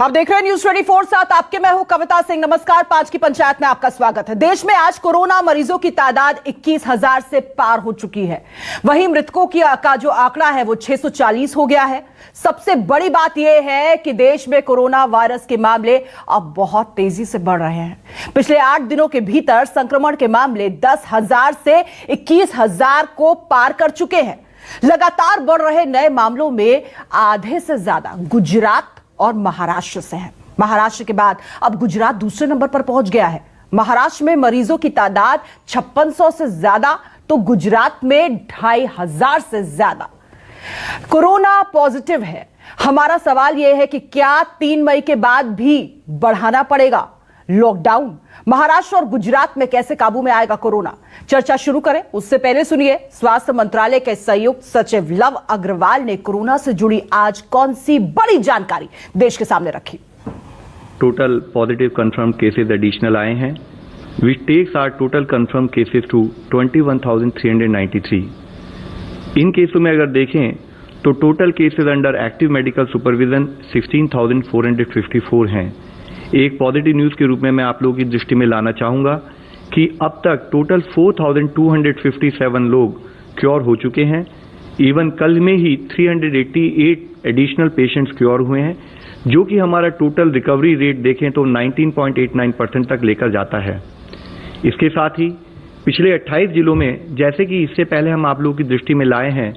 आप देख रहे हैं न्यूज 24 साथ आपके मैं हूं कविता सिंह। नमस्कार। 5 की पंचायत में आपका स्वागत है। देश में आज कोरोना मरीजों की तादाद 21,000 से पार हो चुकी है। वहीं मृतकों का जो आंकड़ा है वो 640 हो गया है। सबसे बड़ी बात यह है कि देश में कोरोना वायरस के मामले अब बहुत तेजी से बढ़ रहे हैं। पिछले 8 दिनों के भीतर संक्रमण के मामले 10,000 से 21,000 को पार कर चुके हैं। लगातार बढ़ रहे नए मामलों में आधे से ज्यादा गुजरात और महाराष्ट्र से है। महाराष्ट्र के बाद अब गुजरात दूसरे नंबर पर पहुंच गया है। महाराष्ट्र में मरीजों की तादाद 5600 से ज्यादा तो गुजरात में 2500 से ज्यादा कोरोना पॉजिटिव है। हमारा सवाल यह है कि क्या 3 मई के बाद भी बढ़ाना पड़ेगा लॉकडाउन? महाराष्ट्र और गुजरात में कैसे काबू में आएगा कोरोना? चर्चा शुरू करें उससे पहले सुनिए स्वास्थ्य मंत्रालय के संयुक्त सचिव लव अग्रवाल ने कोरोना से जुड़ी आज कौन सी बड़ी जानकारी देश के सामने रखी। Total positive confirm cases additional आए हैं, which takes our total confirm cases to 21,393। इन केसों में अगर देखें तो total cases under active medical supervision 16,454 हैं। एक पॉजिटिव न्यूज के रूप में मैं आप लोगों की दृष्टि में लाना चाहूंगा कि अब तक टोटल 4,257 लोग क्योर हो चुके हैं। इवन कल में ही 388 एडिशनल पेशेंट्स क्योर हुए हैं, जो कि हमारा टोटल रिकवरी रेट देखें तो 19.89% तक लेकर जाता है। इसके साथ ही पिछले 28 जिलों में, जैसे कि इससे पहले हम आप लोगों की दृष्टि में लाए हैं,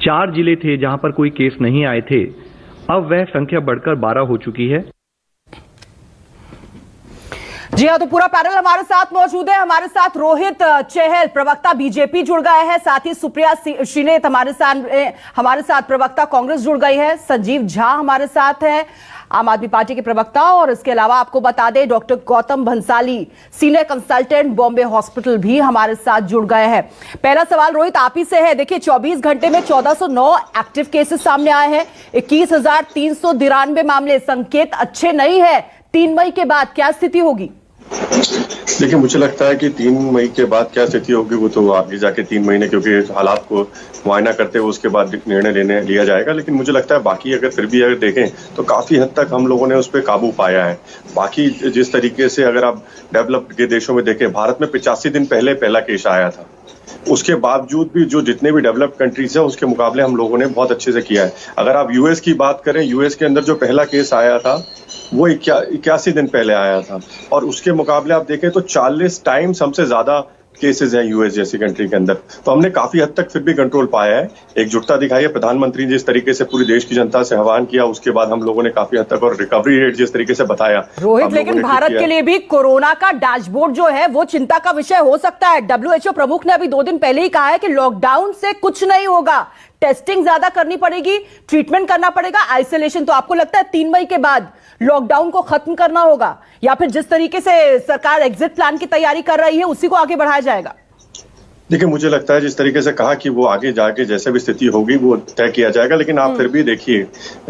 4 जिले थे जहां पर कोई केस नहीं आए थे, अब वह संख्या बढ़कर 12 हो चुकी है। जी हाँ, तो पूरा पैनल हमारे साथ मौजूद है। हमारे साथ रोहित चहल प्रवक्ता बीजेपी जुड़ गए हैं, साथ ही सुप्रिया श्रीनेत हमारे साथ प्रवक्ता कांग्रेस जुड़ गई है, संजीव झा हमारे साथ है आम आदमी पार्टी के प्रवक्ता, और इसके अलावा आपको बता दें doctor Gautam Bhansali senior consultant Bombay hospital भी हमारे साथ जुड़ गए हैं। पहला सवाल रोहित आप ही से है। देखिए 24 घंटे में 1409 एक्टिव केसेस सामने आए हैं, 21,393 मामले। संकेत अच्छे नहीं है। 3 मई के बाद क्या स्थिति होगी? देखिए, मुझे लगता है कि 3 मई के बाद क्या स्थिति होगी वो तो आगे जाके 3 महीने, क्योंकि हालात को मुआयना करते हुए उसके बाद निर्णय लिया जाएगा। लेकिन मुझे लगता है बाकी अगर फिर भी अगर देखें तो काफी हद तक हम लोगों ने उस पर काबू पाया है। बाकी जिस तरीके से अगर आप डेवलप्ड के देशों में देखें, भारत में 85 दिन पहले पहला केस आया था। उसके बावजूद भी जो जितने भी डेवलप्ड कंट्रीज है उसके मुकाबले हम लोगों ने बहुत अच्छे से किया है। अगर आप यूएस की बात करें, यूएस के अंदर जो पहला केस आया था वो 81 दिन पहले आया था, और उसके मुकाबले आप देखें तो 40 टाइम्स हमसे ज्यादा केसेस हैं यूएस जैसी कंट्री के अंदर। तो हमने काफी हद तक फिर भी कंट्रोल पाया है। एकजुटता दिखाई है। प्रधानमंत्री जिस तरीके से पूरी देश की जनता से आह्वान किया, उसके बाद हम लोगों ने काफी हद तक, और रिकवरी रेट जिस तरीके से बताया रोहित, लेकिन भारत के लिए भी कोरोना का डैशबोर्ड जो है वो चिंता का विषय हो सकता है। डब्ल्यूएचओ प्रमुख ने अभी 2 दिन पहले ही कहा है कि लॉकडाउन से कुछ नहीं होगा, टेस्टिंग ज्यादा करनी पड़ेगी, ट्रीटमेंट करना पड़ेगा, आइसोलेशन। तो आपको लगता है 3 मई के बाद लॉकडाउन को खत्म करना होगा, या फिर जिस तरीके से सरकार एग्जिट प्लान की तैयारी कर रही है उसी को आगे बढ़ाया जाएगा? देखिए, मुझे लगता है जिस तरीके से कहा कि वो आगे जाके जैसे भी स्थिति होगी वो तय किया जाएगा। लेकिन आप फिर भी देखिए,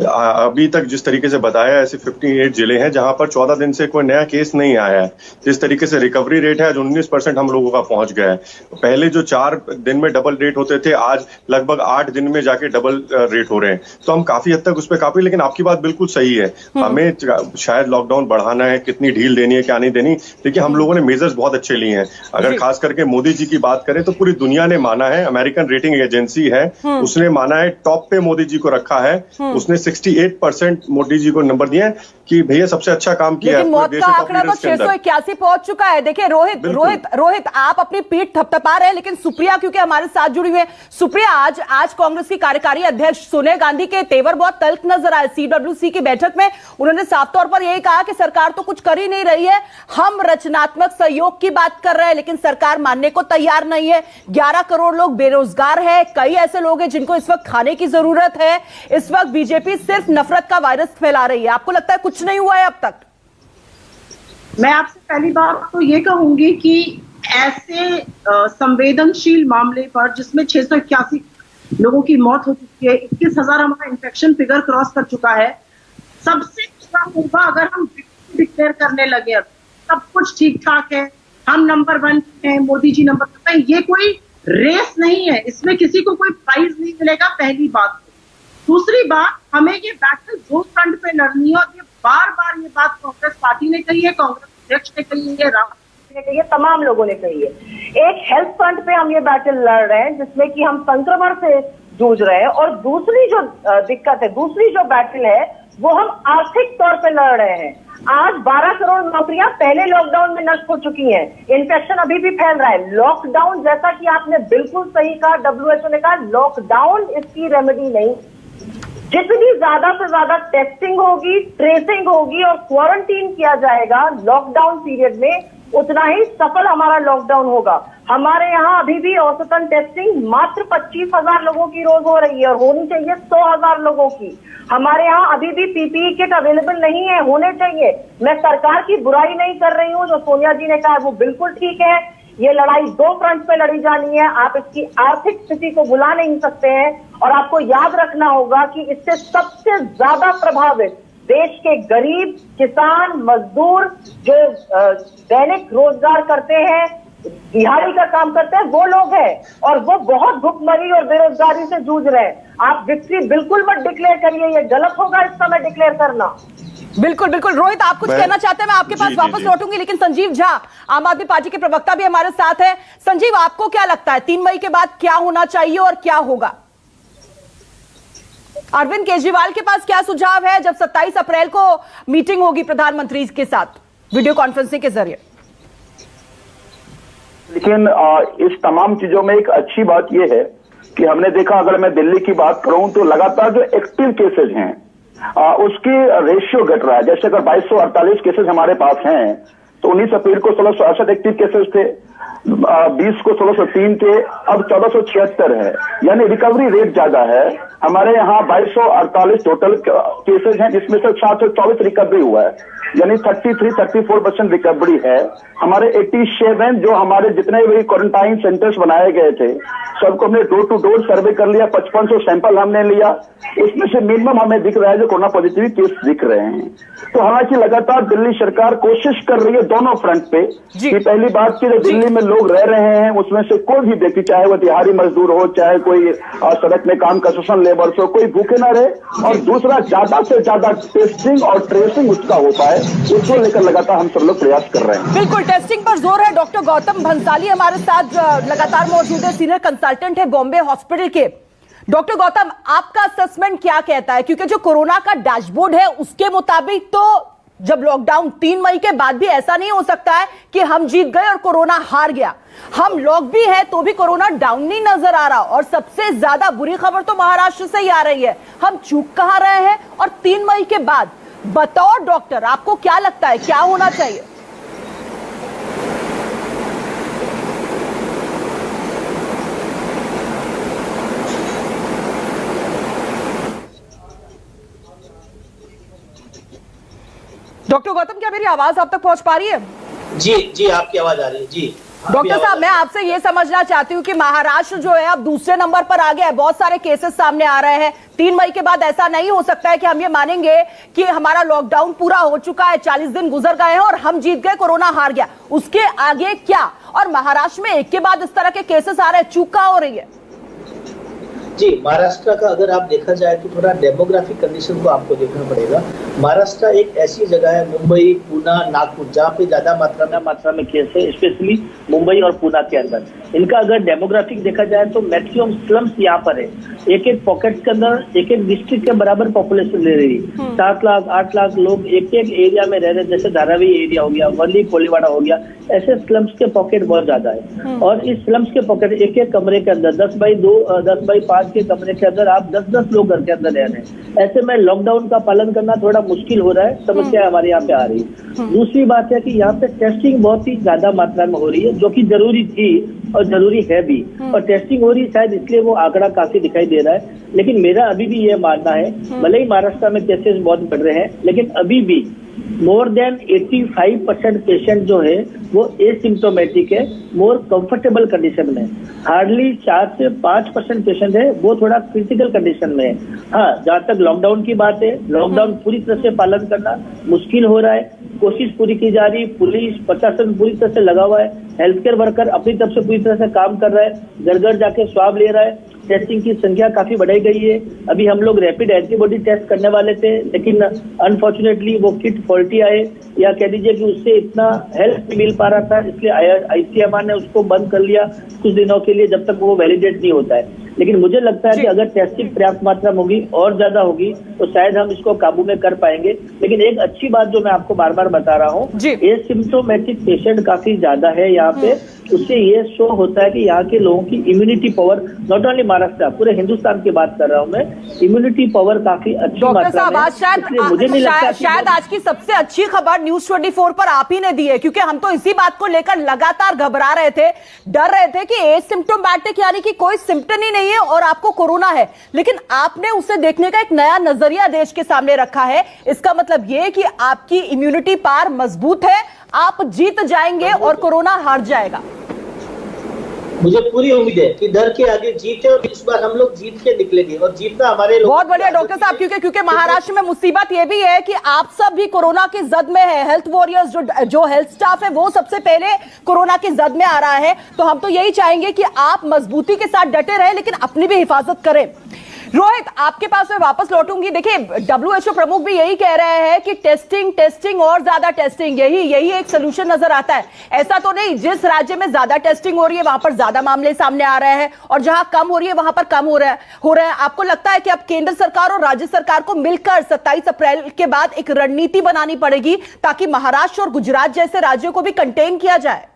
अभी तक जिस तरीके से बताया, ऐसे 58 जिले हैं जहां पर 14 दिन से कोई नया केस नहीं आया है। जिस तरीके से रिकवरी रेट है आज 19% हम लोगों का पहुंच गया है। पहले जो 4 दिन में डबल रेट होते थे, आज लगभग 8 दिन में जाके डबल रेट हो रहे हैं। तो हम काफी हद तक उस पर काफी, लेकिन आपकी बात बिल्कुल सही है। हमें शायद लॉकडाउन बढ़ाना है, कितनी ढील देनी है, क्या नहीं देनी। देखिए, हम लोगों ने मेजर्स बहुत अच्छे लिए हैं। अगर खास करके मोदी जी की बात करें तो पूरी दुनिया ने माना है, अमेरिकन रेटिंग एजेंसी है उसने माना है, टॉप पे मोदी जी को रखा है। उसने 68% मोदी जी को नंबर दिए कि भैया सबसे अच्छा काम किया है। मौत का आंकड़ा तो 681 पहुंच चुका है। देखिए रोहित आप अपनी पीठ थपथपा रहे हैं, लेकिन सुप्रिया क्योंकि हमारे साथ जुड़ी हुई है। सुप्रिया, आज कांग्रेस की कार्यकारी अध्यक्ष सोनिया गांधी के तेवर बहुत तल्ख नजर आए। सीडब्ल्यूसी की बैठक में उन्होंने साफ तौर पर यही कहा कि सरकार तो कुछ कर ही नहीं रही है, हम रचनात्मक सहयोग की बात कर रहे हैं, लेकिन सरकार मानने को तैयार नहीं है। 11 करोड़ लोग बेरोजगार है, कई ऐसे लोग हैं जिनको इस वक्त खाने की जरूरत है। इस वक्त बीजेपी सिर्फ नफरत का वायरस फैला रही है। आपको लगता है कुछ नहीं हुआ है अब तक? मैं आपसे पहली बात तो ये कहूंगी कि ऐसे संवेदनशील मामले पर जिसमें 681 लोगों की मौत हो चुकी है, 21,000 हमारा इन्फेक्शन फिगर क्रॉस कर चुका है, सबसे अच्छा होगा अगर हम डिक्लेयर करने लगे अब सब कुछ ठीक ठाक है, हम नंबर 1 हैं, मोदी जी नंबर 2 हैं। ये कोई रेस नहीं है, इसमें किसी को कोई प्राइज नहीं मिलेगा, पहली बात। दूसरी बात, हमें ये बैटल दो फ्रंट पे लड़नी है और ये बार बार ये बात कांग्रेस पार्टी ने कही है, कांग्रेस अध्यक्ष ने कही है, राहुल ने कही है, तमाम लोगों ने कही है। एक हेल्थ फ्रंट पे हम ये बैटल लड़ रहे हैं जिसमें कि हम संक्रमण से जूझ रहे हैं, और दूसरी जो दिक्कत है, दूसरी जो बैटल है वो हम आर्थिक तौर पे लड़ रहे हैं। आज 12 करोड़ नौकरियां पहले लॉकडाउन में नष्ट हो चुकी हैं। इन्फेक्शन अभी भी फैल रहा है। लॉकडाउन, जैसा कि आपने बिल्कुल सही कहा, WHO ने कहा लॉकडाउन इसकी रेमेडी नहीं। जितनी ज्यादा से ज्यादा टेस्टिंग होगी, ट्रेसिंग होगी और क्वारंटीन किया जाएगा लॉकडाउन पीरियड में, उतना ही सफल हमारा लॉकडाउन होगा। हमारे यहाँ अभी भी औसतन टेस्टिंग मात्र 25,000 लोगों की रोज हो रही है और होनी चाहिए 100,000 लोगों की। हमारे यहाँ अभी भी PPE किट अवेलेबल नहीं है, होने चाहिए। मैं सरकार की बुराई नहीं कर रही हूँ, जो सोनिया जी ने कहा वो बिल्कुल ठीक है। ये लड़ाई 2 फ्रंट पे लड़ी जानी है। आप इसकी आर्थिक स्थिति को भुला नहीं सकते हैं, और आपको याद रखना होगा कि इससे सबसे ज्यादा प्रभावित देश के गरीब, किसान, मजदूर जो दैनिक रोजगार करते हैं, दिहाड़ी का काम करते हैं, वो लोग हैं, और वो बहुत भुखमरी और बेरोजगारी से जूझ रहे हैं। आप विक्ट्री बिल्कुल मत डिक्लेयर करिए, ये गलत होगा इस समय डिक्लेयर करना। बिल्कुल बिल्कुल। रोहित, आप कुछ कहना चाहते हैं? मैं आपके पास वापस लौटूंगी, लेकिन संजीव झा, आम आदमी पार्टी के प्रवक्ता भी हमारे साथ हैं। संजीव, आपको क्या लगता है 3 मई के बाद क्या होना चाहिए और क्या होगा? अरविंद केजरीवाल के पास क्या सुझाव है जब 27 अप्रैल को मीटिंग होगी प्रधानमंत्री के साथ वीडियो कॉन्फ्रेंसिंग के जरिए? लेकिन इस तमाम चीजों में एक अच्छी बात यह है कि हमने देखा, अगर मैं दिल्ली की बात करूं तो लगातार जो एक्टिव केसेज हैं उसकी रेशियो घट रहा है। जैसे अगर 2248 केसेज हमारे पास हैं तो 19 अप्रैल को 1668 एक्टिव केसेज थे, 20 को 1603 थे, अब 1476 है, यानी रिकवरी रेट ज्यादा है। हमारे यहाँ 2248 टोटल केसेज हैं, जिसमें से 724 रिकवरी हुआ है, यानी 34% रिकवरी है। हमारे 87 जो हमारे जितने भी क्वारंटाइन सेंटर्स बनाए गए थे, सबको हमने डोर टू डोर सर्वे कर लिया, 5500 सैंपल हमने लिया। इसमें से मिनिमम हमें दिख रहा है जो कोरोना पॉजिटिव केस दिख रहे हैं। तो हालांकि लगातार दिल्ली सरकार कोशिश कर रही है दोनों फ्रंट पे कि पहली बात की, जो दिल्ली में लोग रह रहे हैं उसमें से कोई भी व्यक्ति, चाहे वो दिहाड़ी मजदूर हो, चाहे कोई सड़क में काम कंस्ट्रक्शन लेबर्स हो, कोई भूखे ना रहे, और दूसरा ज्यादा से ज्यादा टेस्टिंग और ट्रेसिंग उसका हो पाए, उसको लेकर लगातार हम सब लोग प्रयास कर रहे हैं। बिल्कुल, टेस्टिंग पर जोर है। डॉक्टर गौतम भंसाली हमारे साथ लगातार मौजूद है, सीनियर कंसल्टेंट है बॉम्बे हॉस्पिटल के। डॉक्टर गौतम, आपका असेसमेंट क्या कहता है? क्योंकि जो कोरोना का डैशबोर्ड है उसके मुताबिक तो जब लॉकडाउन 3 मई के बाद भी ऐसा नहीं हो सकता है कि हम जीत गए और कोरोना हार गया। हम लॉक भी है तो भी कोरोना डाउन नहीं नजर आ रहा, और सबसे ज्यादा बुरी खबर तो महाराष्ट्र से ही आ रही है। हम चूक कहां रहे हैं? और 3 मई के बाद बतौर डॉक्टर आपको क्या लगता है क्या होना चाहिए? डॉक्टर गौतम, क्या मेरी आवाज आप तक पहुंच पा रही है? जी आपकी आवाज आ रही है। जी डॉक्टर साहब, मैं आपसे ये समझना चाहती हूँ कि महाराष्ट्र जो है अब दूसरे नंबर पर आ गया है, बहुत सारे केसेस सामने आ रहे हैं। 3 मई के बाद ऐसा नहीं हो सकता है कि हम ये मानेंगे कि हमारा लॉकडाउन पूरा हो चुका है, 40 दिन गुजर गए हैं और हम जीत गए, कोरोना हार गया। उसके आगे क्या? और महाराष्ट्र में एक के बाद इस तरह के केसेस आ रहे हैं, चूक कहां हो रही है? जी, महाराष्ट्र का अगर आप देखा जाए तो थोड़ा डेमोग्राफिक कंडीशन को आपको देखना पड़ेगा। महाराष्ट्र एक ऐसी जगह है, मुंबई, पुणे, नागपुर, जहाँ पे ज्यादा मात्रा में केस है, स्पेशली मुंबई और पुणे के अंदर। इनका अगर डेमोग्राफिक देखा जाए तो मैक्सिमम स्लम्स यहाँ पर है। एक पॉकेट के अंदर एक डिस्ट्रिक्ट के बराबर पॉपुलेशन ले रही है। 7 लाख 8 लाख लोग एक एरिया में रह रहे, जैसे धारावी एरिया हो गया, वर्ली कोलीवाड़ा हो गया, ऐसे स्लम्स के पॉकेट बहुत ज्यादा है। और इस स्लम्स के पॉकेट एक कमरे के अंदर 10 बाई 2, 10 बाई 5 के कमरे के अंदर आप 10-10 लोग घर के अंदर रह रहे हैं। ऐसे में लॉकडाउन का पालन करना थोड़ा मुश्किल हो रहा है, समस्या हमारे यहाँ पे आ रही है। दूसरी बात है कि यहाँ पे टेस्टिंग बहुत ही ज्यादा मात्रा में हो रही है, जो कि जरूरी थी और जरूरी है भी, और टेस्टिंग हो रही है शायद इसलिए वो आंकड़ा काफी दिखाई दे रहा है। लेकिन मेरा अभी भी ये मानना है, भले ही महाराष्ट्र में केसेस बहुत बढ़ रहे हैं, लेकिन अभी भी मोर देन 85% पेशेंट जो है वो एसिम्टोमेटिक है, मोर कंफर्टेबल कंडीशन में। हार्डली 4 से 5% पेशेंट है वो थोड़ा क्रिटिकल कंडीशन में है। हाँ, जहाँ तक लॉकडाउन की बात है, लॉकडाउन पूरी तरह से पालन करना मुश्किल हो रहा है। कोशिश पूरी की जा रही, पुलिस प्रशासन पूरी तरह से लगा हुआ है, हेल्थ केयर वर्कर अपनी तरफ से पूरी तरह से काम कर रहा है, घर घर जाके स्वाब ले रहा है, टेस्टिंग की संख्या काफी बढ़ाई गई है। अभी हम लोग रैपिड एंटीबॉडी टेस्ट करने वाले थे, लेकिन अनफॉर्चुनेटली वो किट फॉल्टी आए, या कह दीजिए कि उससे इतना हेल्प नहीं मिल पा रहा था, इसलिए ICMR ने उसको बंद कर लिया कुछ दिनों के लिए, जब तक वो वैलिडेट नहीं होता है। लेकिन मुझे लगता है कि अगर टेस्टिंग पर्याप्त मात्रा में होगी और ज्यादा होगी तो शायद हम इसको काबू में कर पाएंगे। लेकिन एक अच्छी बात जो मैं आपको बार बार बता रहा हूँ, एसिम्प्टोमेटिक पेशेंट काफी ज्यादा है यहाँ पे, उससे ये शो होता है कि यहाँ के लोगों की immunity power, not only Maharashtra, पूरे हिंदुस्तान की बात कर रहा हूँ मैं, इम्यूनिटी पावर काफी अच्छी मात्रा में। मुझे नहीं लगता शायद आज की सबसे अच्छी खबर न्यूज 24 पर आप ही ने दी है, क्योंकि हम तो इसी बात को लेकर लगातार घबरा रहे थे, डर रहे थे कि एसिम्प्टोमेटिक यानी कि कोई सिम्टम ही नहीं है और आपको कोरोना है, लेकिन आपने उसे देखने का एक नया नजरिया देश के सामने रखा है। इसका मतलब यह कि आपकी इम्यूनिटी पावर मजबूत है, आप जीत जाएंगे और कोरोना हार जाएगा। मुझे पूरी उम्मीद है कि डर के आगे जीत है और इस बार हम लोग जीत के निकलेंगे और जीतना हमारे लोग। बहुत बढ़िया डॉक्टर साहब, क्योंकि महाराष्ट्र में मुसीबत ये भी है कि आप सब भी कोरोना की जद में है, हेल्थ वॉरियर्स जो हेल्थ स्टाफ है वो सबसे पहले कोरोना की जद में आ रहा है, तो हम तो यही चाहेंगे कि आप मजबूती के साथ डटे रहे लेकिन अपनी भी हिफाजत करें। रोहित, आपके पास मैं वापस लौटूंगी। देखिए, WHO प्रमुख भी यही कह रहे हैं कि टेस्टिंग और ज्यादा टेस्टिंग, यही एक सोल्यूशन नजर आता है। ऐसा तो नहीं, जिस राज्य में ज्यादा टेस्टिंग हो रही है वहां पर ज्यादा मामले सामने आ रहे हैं और जहां कम हो रही है वहां पर कम हो रहा है। आपको लगता है कि अब केंद्र सरकार और राज्य सरकार को मिलकर 27 अप्रैल के बाद एक रणनीति बनानी पड़ेगी ताकि महाराष्ट्र और गुजरात जैसे राज्यों को भी कंटेन किया जाए?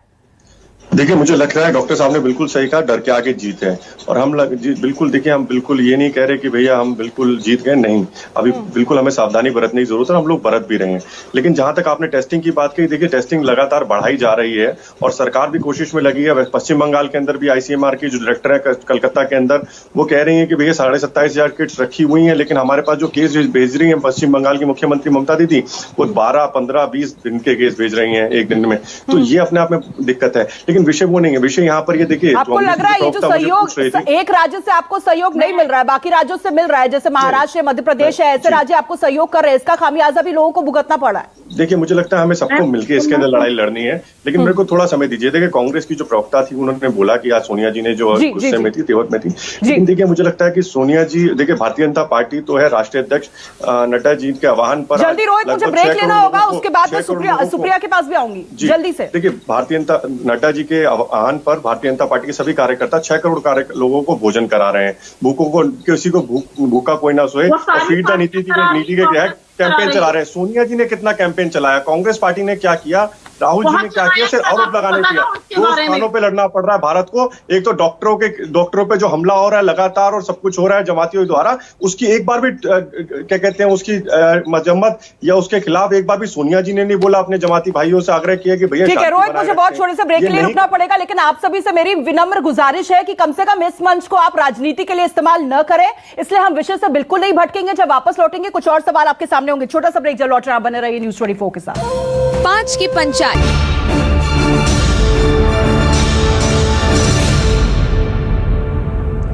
देखिए, मुझे लग रहा है डॉक्टर साहब ने बिल्कुल सही कहा, डर के आगे जीत है। और हम बिल्कुल देखिए, हम बिल्कुल ये नहीं कह रहे कि भैया हम बिल्कुल जीत गए, नहीं, अभी बिल्कुल हमें सावधानी बरतने की जरूरत है, हम लोग बरत भी रहे हैं। लेकिन जहां तक आपने टेस्टिंग की बात कही, देखिए टेस्टिंग लगातार बढ़ाई जा रही है और सरकार भी कोशिश में लगी है। पश्चिम बंगाल के अंदर भी ICMR की जो डायरेक्टर है कलकत्ता के अंदर, वो कह रही है कि भैया 27,500 किट्स रखी हुई है, लेकिन हमारे पास जो केस भेज रही है पश्चिम बंगाल की मुख्यमंत्री ममता दीदी, वो 12, 15, 20 दिन के केस भेज रही है एक दिन में, तो ये अपने आप में दिक्कत है। लेकिन विषय वो नहीं है, विषय यहाँ पर ये देखिए, आपको लग रहा है ये जो सहयोग एक राज्य से आपको सहयोग नहीं मिल रहा है, बाकी राज्यों से मिल रहा है, जैसे महाराष्ट्र, मध्य प्रदेश है, ऐसे राज्य आपको सहयोग कर रहे हैं, इसका खामियाजा भी लोगों को भुगतना पड़ा है। देखिए, मुझे लगता है हमें सबको मिलकर इसके अंदर लड़ाई लड़नी है, लेकिन मेरे को थोड़ा समय दीजिए। देखिए, कांग्रेस की जो प्रवक्ता थी उन्होंने बोला कि आज सोनिया जी ने जो गुस्से में थी, तेवत में थी, लेकिन देखिए मुझे लगता है कि सोनिया जी, देखिए भारतीय जनता पार्टी तो है, राष्ट्रीय अध्यक्ष नड्डा जी के आह्वान पर जल्दी रोहित मुझे ब्रेक लेना होगा, उसके बाद मैं सुप्रिया के पास भी आऊंगी जल्दी से। देखिए, भारतीय जनता नड्डा जी के आह्वान पर भारतीय जनता पार्टी के सभी कार्यकर्ता 6 करोड़ लोगों को भोजन करा रहे हैं, भूखों को, किसी को भूखा कोई ना सोए, और फीड द नीति के तहत कैंपेन चला रहे हैं। सोनिया जी ने कितना कैंपेन चलाया, कांग्रेस पार्टी ने क्या किया, राहुल जी ने क्या किया, सिर्फ आरोप लगाने किया। 2 स्थानों पे लड़ना पड़ रहा है भारत को। एक तो डॉक्टरों पे जो हमला हो रहा है लगातार और सब कुछ हो रहा है जमातियों द्वारा, उसकी एक बार भी क्या कहते हैं, उसकी मजम्मत या उसके खिलाफ एक बार भी सोनिया जी ने नहीं बोला, अपने जमाती भाइयों से आग्रह किया कि भैया। ठीक है रोहित, मुझे बहुत छोटे से ब्रेक के लिए रुकना पड़ेगा, लेकिन आप सभी से मेरी विनम्र गुजारिश है कि कम से कम इस मंच को आप राजनीति के लिए इस्तेमाल न करें, इसलिए हम विषय से बिल्कुल नहीं भटकेंगे। जब वापस लौटेंगे कुछ और सवाल आपके सामने होंगे। छोटा सा ब्रेक, जब लौट रहे बने रहिए न्यूज 24 के साथ। 5 की पंचायत।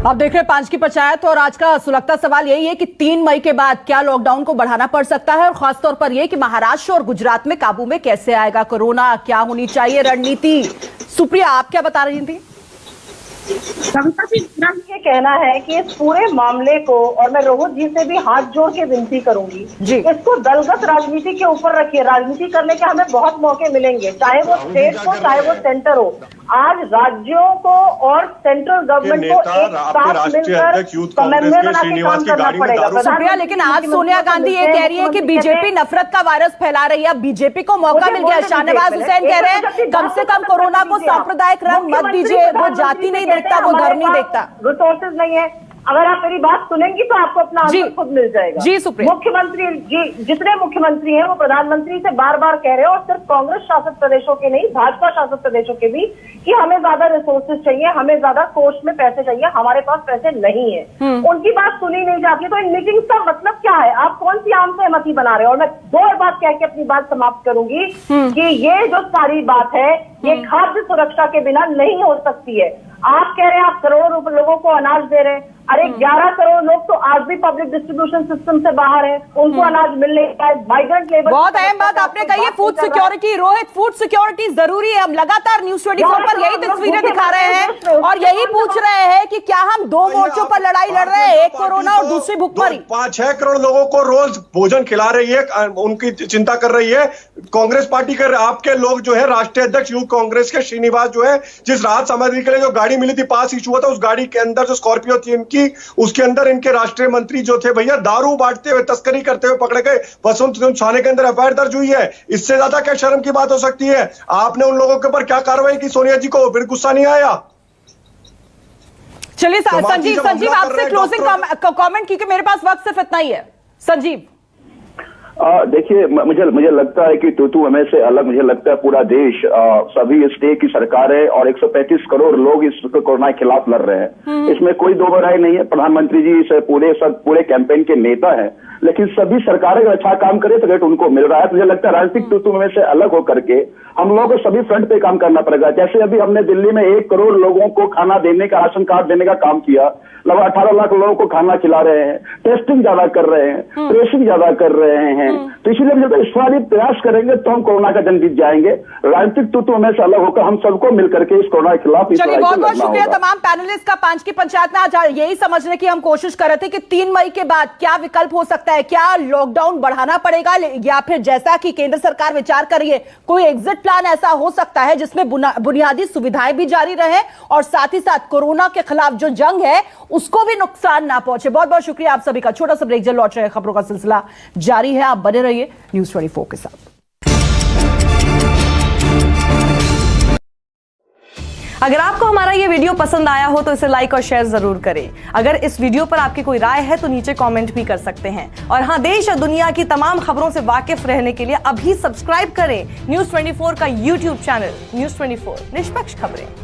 आप देख रहे हैं 5 की पंचायत और आज का सुलगता सवाल यही है कि 3 मई के बाद क्या लॉकडाउन को बढ़ाना पड़ सकता है और खासतौर पर यह कि महाराष्ट्र और गुजरात में काबू में कैसे आएगा कोरोना, क्या होनी चाहिए रणनीति। सुप्रिया, आप क्या बता रही थी? कविता जी, मेरा ये कहना है कि इस पूरे मामले को, और मैं रोहित जी से भी हाथ जोड़ के विनती करूंगी, इसको दलगत राजनीति के ऊपर रखिए। राजनीति करने के हमें बहुत मौके मिलेंगे, चाहे वो स्टेट हो चाहे वो सेंटर हो। आज राज्यों को और सेंट्रल गवर्नमेंट को एक साथ मिलकर समन्वय बना के काम करना पड़ेगा। सुप्रिया, लेकिन आज सोनिया गांधी ये कह रही है कि बीजेपी नफरत का वायरस फैला रही है, बीजेपी को मौका मिल गया। शाहनवाज हुसैन कह रहे हैं कम से कम कोरोना को सांप्रदायिक रंग मत दीजिए, वो जाति नहीं देखता, वो धर्म नहीं देखता, रिसोर्सेज नहीं है। अगर आप मेरी बात सुनेंगी तो आपको अपना आंसर खुद मिल जाएगा। जी सुप्रिया। मुख्यमंत्री जी, जितने मुख्यमंत्री हैं वो प्रधानमंत्री से बार बार कह रहे हैं, और सिर्फ कांग्रेस शासित प्रदेशों के नहीं, भाजपा शासित प्रदेशों के भी, कि हमें ज्यादा रिसोर्सेज चाहिए, हमें ज्यादा कोष में पैसे चाहिए, हमारे पास पैसे नहीं है। उनकी बात सुनी नहीं जाती, तो इन मीटिंग्स का मतलब क्या है? आप कौन सी आम सहमति बना रहे हो? और मैं 2 और बात कह के अपनी बात समाप्त करूंगी कि ये जो सारी बात है ये खाद्य सुरक्षा के बिना नहीं हो सकती है। आप कह रहे हैं आप करोड़ों लोगों को अनाज दे रहे हैं, अरे 11 करोड़ लोग तो आज भी पब्लिक डिस्ट्रीब्यूशन सिस्टम से बाहर है, उनको अनाज मिल नहीं रहा है। माइग्रेंट लेबर, बहुत अहम बात आपने कही है, food security. Rohit, food security जरूरी है। हम लगातार न्यूज़ 24 पर यही तस्वीरें दिखा रहे हैं और यही पूछ रहे हैं कि क्या हम दो मोर्चों पर लड़ाई लड़ रहे हैं, एक कोरोना और दूसरी भुखमरी। 5-6 करोड़ लोगों को रोज भोजन खिला रही है, उनकी चिंता कर रही है कांग्रेस पार्टी कर। आपके लोग जो है राष्ट्रीय अध्यक्ष यूथ कांग्रेस के श्रीनिवास जो है, जिस राहत सामग्री के लिए जो गाड़ी मिली थी, पास इशू हुआ था, उस गाड़ी के अंदर जो स्कॉर्पियो थी इनकी, उसके अंदर इनके राष्ट्रीय मंत्री जो थे भैया दारू बांटते हुए, तस्करी करते हुए पकड़े गए। वसंत थाने के अंदर एफआईआर दर्ज हुई है। इससे ज्यादा क्या शर्म की बात हो सकती है? आपने उन लोगों के ऊपर क्या कार्रवाई की? सोनिया जी को फिर गुस्सा नहीं आया? चलिए संजीव आपसे क्लोजिंग कमेंट, क्योंकि मेरे पास वक्त सिर्फ इतना ही है। संजीव, देखिए, मुझे लगता है कि तू हमें से अलग, मुझे लगता है पूरा देश, सभी स्टेट की सरकारें और 135 करोड़ लोग इस कोरोना के खिलाफ लड़ रहे हैं। इसमें कोई दो राय नहीं है। प्रधानमंत्री जी इस पूरे कैंपेन के नेता हैं, लेकिन सभी सरकारें अगर अच्छा काम करे तो रेट उनको मिल रहा है। मुझे लगता है राजनीतिक तू में से अलग होकर के हम लोगों को सभी फ्रंट पे काम करना पड़ेगा। जैसे अभी हमने दिल्ली में 1 करोड़ लोगों को खाना देने का, राशन कार्ड देने का काम किया, लगभग 18 लाख लोगों को खाना खिला रहे हैं, टेस्टिंग ज्यादा कर रहे हैं, ट्रेसिंग ज्यादा कर रहे हैं। तो इसीलिए मुझे इस बार प्रयास करेंगे तो हम कोरोना का जंग जीत जाएंगे। राजनीतिक तू में से अलग होकर हम सबको मिलकर के इस कोरोना के खिलाफ। चलिए, बहुत बहुत शुक्रिया तमाम पैनलिस्ट का। 5 की पंचायत में आज यही समझने की हम कोशिश कर रहे थे कि 3 मई के बाद क्या विकल्प हो सकता है, क्या लॉकडाउन बढ़ाना पड़ेगा या फिर जैसा कि केंद्र सरकार विचार कर रही है, कोई एग्जिट प्लान ऐसा हो सकता है जिसमें बुनियादी सुविधाएं भी जारी रहे और साथ ही साथ कोरोना के खिलाफ जो जंग है उसको भी नुकसान ना पहुंचे। बहुत बहुत शुक्रिया आप सभी का। छोटा सा ब्रेक, जल्द लौट रहे हैं, खबरों का सिलसिला जारी है, आप बने रहिए न्यूज़ 24 के साथ। अगर आपको हमारा ये वीडियो पसंद आया हो तो इसे लाइक और शेयर जरूर करें। अगर इस वीडियो पर आपकी कोई राय है तो नीचे कमेंट भी कर सकते हैं। और हाँ, देश और दुनिया की तमाम खबरों से वाकिफ रहने के लिए अभी सब्सक्राइब करें न्यूज़ 24 का यूट्यूब चैनल। न्यूज़ 24, निष्पक्ष खबरें।